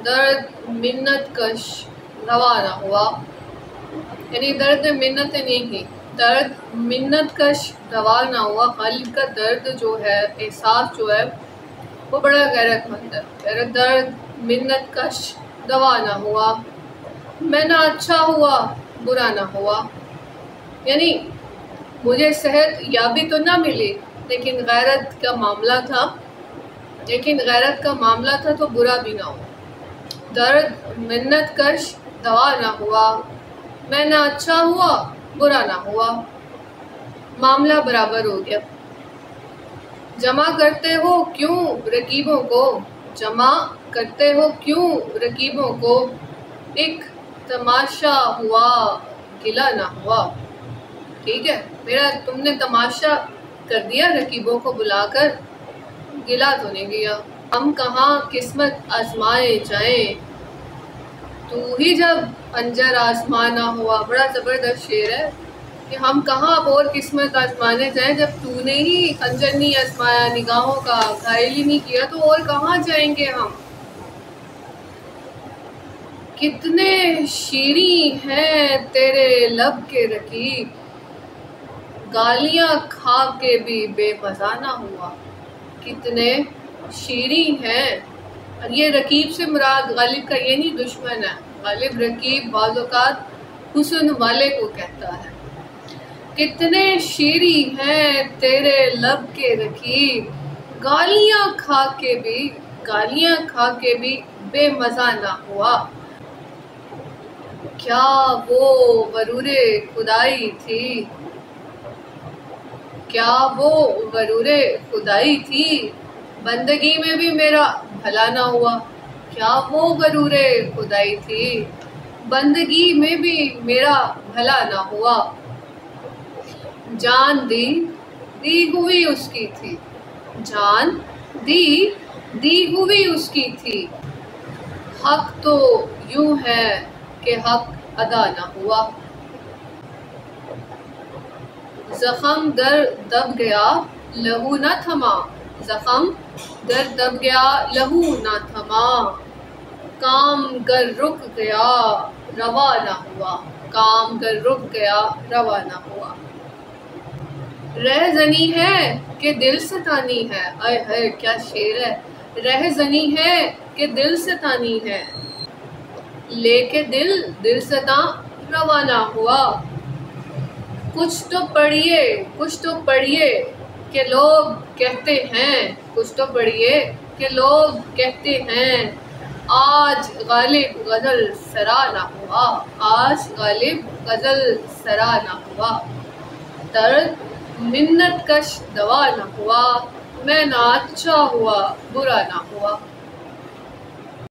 درد منت کش روا نہ ہوا، یعنی درد منت نہیں کی، درد منت کش روا نہ ہوا۔ غالب کا درد جو ہے، احساس جو ہے وہ بڑا غیرت مند ہے۔ میرا درد منت کش روا نہ ہوا، میں نہ اچھا ہوا برا نہ ہوا، یعنی مجھے صحت یابی تو نہ ملی لیکن غیرت کا معاملہ تھا تو برا بھی نہ ہوا۔ درد منت کش دوا نہ ہوا، میں نہ اچھا ہوا برا نہ ہوا، معاملہ برابر ہو گیا۔ جمع کرتے ہو کیوں رکیبوں کو، جمع کرتے ہو کیوں رکیبوں کو، ایک تماشا ہوا گلا نہ ہوا۔ ٹھیک ہے، میرا تم نے تماشا کر دیا رکیبوں کو بلا کر، گلا تو نہیں گیا۔ ہم کہاں قسمت آزمائے جائیں، تو ہی جب انجر آزمانا ہوا۔ بڑا زبردست شعر ہے کہ ہم کہاں اب اور قسمت آزمانے جائیں، جب تو نے ہی خنجر نہیں آزمایا، نگاہوں کا گھائل ہی نہیں کیا تو اور کہاں جائیں گے ہم۔ کتنے شیریں ہیں تیرے لب کے رکیب، گالیاں کھا کے بھی بے مزہ نہ ہوا۔ کتنے شیریں ہیں، اور یہ رکیب سے مراد غالب کا یہ نہیں دشمن ہے، غالب رکیب بعض اوقات حسن والے کو کہتا ہے۔ کتنے شیریں ہیں تیرے لب کے رکیب، گالیاں کھا کے بھی بے مزہ نہ ہوا۔ کیا وہ غرور خدائی تھی، کیا وہ غرور خدائی تھی، بندگی میں بھی میرا بھلا نہ ہوا۔ کیا وہ غرور خدائی تھی، بندگی میں بھی میرا بھلا نہ ہوا۔ جان دی ہوئی اس کی تھی، جان دی ہوئی اس کی تھی، حق تو یوں ہے کہ حق ادا نہ ہوا۔ زخم در دب گیا لہو نہ تھما، زخم در دب گیا لہو نہ تھما، کام گر رک گیا روا نہ ہوا، کام گر رک گیا روا نہ ہوا۔ رہزنی ہے کہ دل ستانی ہے، آئے ہائے کیا شعر ہے۔ رہزنی ہے کہ دل ستانی ہے، لے کے دل ستاں روا نہ ہوا۔ کچھ تو پڑھیے کہ لوگ کہتے ہیں، کچھ تو پڑھیے کہ لوگ کہتے ہیں، آج غالب غزل سرا نہ ہوا، آج غالب غزل سرا نہ ہوا۔ درد منت کش دوا نہ ہوا، میں نہ اچھا ہوا برا نہ ہوا۔